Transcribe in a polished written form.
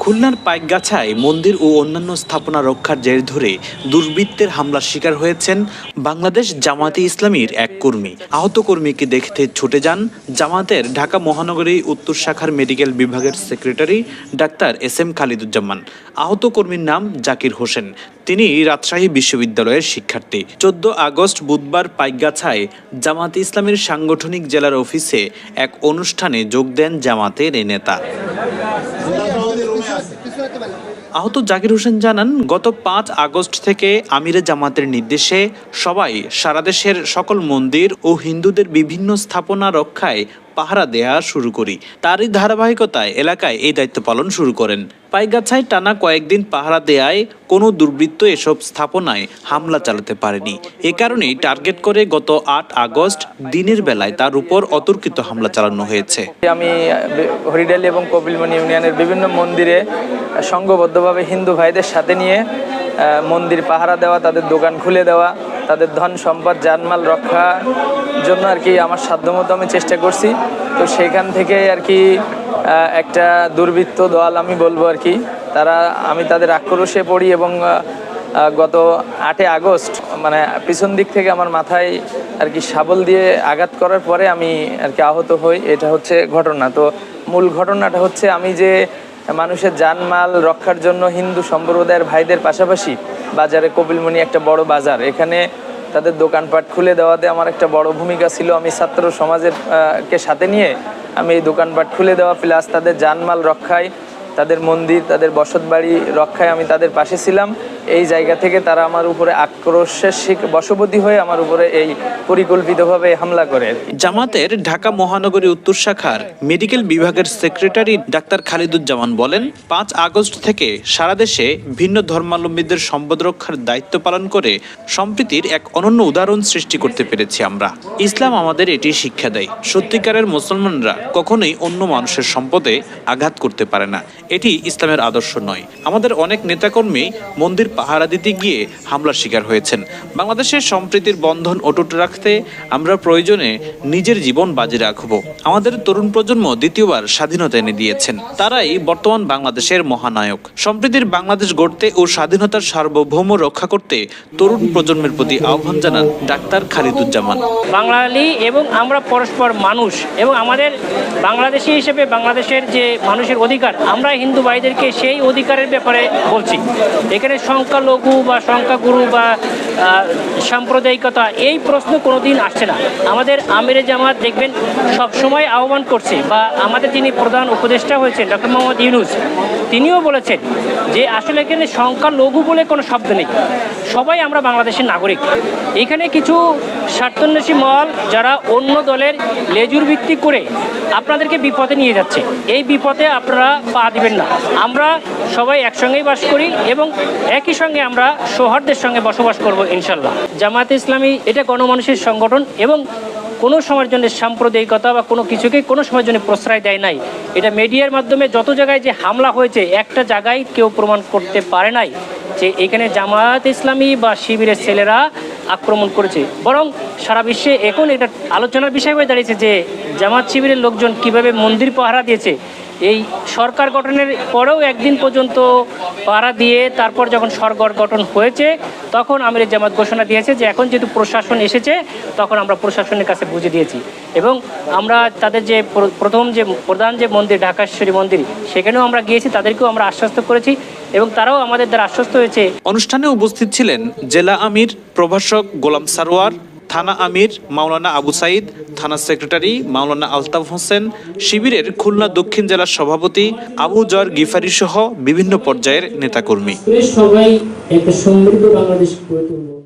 খুলনার পাইকগাছায় মন্দির ও অন্যান্য স্থাপনা রক্ষার জের ধরে দুর্বৃত্তের হামলার শিকার হয়েছেন বাংলাদেশ জামায়াতে ইসলামীর এক কর্মী। আহত কর্মীকে দেখতে ছুটে যান জামায়াতের ঢাকা মহানগরী উত্তর শাখার মেডিকেল বিভাগের সেক্রেটারি ডাক্তার এস.এম. খালিদুজ্জামান। আহত কর্মীর নাম জাকির হোসেন। তিনি রাজশাহী বিশ্ববিদ্যালয়ের শিক্ষার্থী। 14 আগস্ট বুধবার পাইকগাছায় জামায়াতে ইসলামীর সাংগঠনিক জেলার অফিসে এক অনুষ্ঠানে যোগ দেন জামায়াতের এই নেতা। আহত জাকির হোসেন জানান, গত 5 আগস্ট থেকে আমিরে জামাতের নির্দেশে সবাই সারা দেশের সকল মন্দির ও হিন্দুদের বিভিন্ন স্থাপনা রক্ষায় পাহারা দেয়া শুরু করি। তারই ধারাবাহিকতায় এলাকায় এই দায়িত্ব পালন শুরু করেন। পাইকগাছায় টানা কয়েকদিন পাহারা দেয়ায় কোনো দুর্বৃত্ত এসব স্থাপনায় হামলা চালাতে পারেনি। এ কারণেই টার্গেট করে গত 8 আগস্ট দিনের বেলায় তার উপর অতর্কিত হামলা চালানো হয়েছে। আমি হরিডালি এবং কপিলমণি ইউনিয়নের বিভিন্ন মন্দিরে সংঘবদ্ধভাবে হিন্দু ভাইদের সাথে নিয়ে মন্দির পাহারা দেওয়া, তাদের দোকান খুলে দেওয়া, তাদের ধন সম্পদ জানমাল রক্ষার জন্য আর কি আমার সাধ্যমতো আমি চেষ্টা করছি। তো সেখান থেকে আর কি একটা দুর্বৃত্ত দল আমি বলবো আর কি, আমি তাদের আক্রোশে পড়ি এবং গত 8 আগস্ট মানে পিছন দিক থেকে আমার মাথায় আর কি শাবল দিয়ে আঘাত করার পরে আমি আর কি আহত হই। এটা হচ্ছে ঘটনা। তো মূল ঘটনাটা হচ্ছে আমি যে মানুষের জানমাল রক্ষার জন্য হিন্দু সম্প্রদায়ের ভাইদের পাশাপাশি বাজারে কপিলমণি একটা বড় বাজার, এখানে তাদের দোকানপাট খুলে দেওয়াতে আমার একটা বড় ভূমিকা ছিল। আমি ছাত্র সমাজের কে সাথে নিয়ে আমি এই দোকানপাট খুলে দেওয়া প্লাস তাদের জানমাল রক্ষায়, তাদের মন্দির, তাদের বসতবাড়ি রক্ষায় আমি তাদের পাশে ছিলাম। এই জায়গা থেকে তারা আমার উপরে আক্রোশের বশবর্তী হয়ে আমার উপরে এই পরিকল্পিতভাবে হামলা করে। জামাতের ঢাকা মহানগরী উত্তর শাখার মেডিকেল বিভাগের সেক্রেটারি ডাক্তার খালিদুজ্জামান বলেন, 5 আগস্ট থেকে সারা দেশে ভিন্ন ধর্মাবলম্বীদের সম্পদ রক্ষার দায়িত্ব পালন করে সম্প্রীতির এক অনন্য উদাহরণ সৃষ্টি করতে পেরেছি আমরা। ইসলাম আমাদের এটি শিক্ষা দেয়, সত্যিকারের মুসলমানরা কখনোই অন্য মানুষের সম্পদে আঘাত করতে পারে না। এটি ইসলামের আদর্শ নয়। আমাদের অনেক নেতাকর্মী মন্দির পাহারা দিতে গিয়ে হামলার শিকার হয়েছেন। বাংলাদেশের সম্প্রীতির বন্ধন অটুট রাখতে আমরা প্রয়োজনে নিজের জীবন বাজি রাখব। আমাদের তরুণ প্রজন্ম দ্বিতীয়বার স্বাধীনতা এনে দিয়েছেন। তারাই বর্তমান বাংলাদেশের মহানায়ক। সম্প্রীতির বাংলাদেশ গড়তে ও স্বাধীনতার সার্বভৌম রক্ষা করতে তরুণ প্রজন্মের প্রতি আহ্বান জানান ডাক্তার খালিদুজ্জামান। বাঙালি এবং আমরা পরস্পর মানুষ এবং আমাদের বাংলাদেশি হিসেবে বাংলাদেশের যে মানুষের অধিকার, আমরা হিন্দু ভাইদেরকে সেই অধিকারের ব্যাপারে বলছি। এখানে সংখ্যালঘু বা সংখ্যাগুরু বা সাম্প্রদায়িকতা এই প্রশ্ন কোনোদিন আসছে না। আমাদের আমিরে জামাত দেখবেন সবসময় আহ্বান করছে, বা আমাদের যিনি প্রধান উপদেষ্টা হয়েছেন ডক্টর মোহাম্মদ ইউনূস, তিনিও বলেছেন যে আসলে এখানে সংখ্যালঘু বলে কোনো শব্দ নেই, সবাই আমরা বাংলাদেশের নাগরিক। এখানে কিছু স্বার্থান্বেষী মহল যারা অন্য দলের লেজুর ভিত্তি করে আপনাদেরকে বিপদে নিয়ে যাচ্ছে, এই বিপদে আপনারা পা দিবেন না। আমরা সবাই একসঙ্গেই বাস করি এবং একই সঙ্গে আমরা সৌহার্দ্যের সঙ্গে বসবাস করব ইনশাল্লাহ। জামায়াতে ইসলামী এটা গণমানুষের সংগঠন এবং কোনো সময়ের জন্য সাম্প্রদায়িকতা বা কোনো কিছুকে কোনো সময়ের জন্য প্রশ্রয় দেয় নাই। এটা মিডিয়ার মাধ্যমে যত জায়গায় যে হামলা হয়েছে, একটা জায়গায় কেউ প্রমাণ করতে পারে নাই যে এখানে জামায়াত ইসলামী বা শিবিরের ছেলেরা আক্রমণ করেছে। বরং সারা বিশ্বে এখন এটা আলোচনার বিষয় হয়ে দাঁড়িয়েছে যে জামাত শিবিরের লোকজন কিভাবে মন্দির পাহারা দিয়েছে। এই সরকার গঠনের পরেও একদিন পর্যন্ত পাহারা দিয়ে তারপর যখন সরকার গঠন হয়েছে তখন আমিরে জামাত ঘোষণা দিয়েছে যে এখন যেহেতু প্রশাসন এসেছে তখন আমরা প্রশাসনের কাছে বুঝে দিয়েছি এবং আমরা তাদের যে প্রধান যে মন্দির ঢাকেশ্বরী মন্দির, সেখানেও আমরা গিয়েছি, তাদেরকেও আমরা আশ্বস্ত করেছি এবং তারাও আমাদের দ্বারা আশ্বস্ত হয়েছে। অনুষ্ঠানে উপস্থিত ছিলেন জেলা আমির প্রভাষক গোলাম সারোয়ার, থানা আমির মাওলানা আবু সাইদ, থানা সেক্রেটারি মাওলানা আলতাফ হোসেন, শিবিরের খুলনা দক্ষিণ জেলার সভাপতি আবু জর গিফারি সহ বিভিন্ন পর্যায়ের নেতাকর্মী। সবাই একটা সমৃদ্ধ বাংলাদেশ গড়ে তুলব।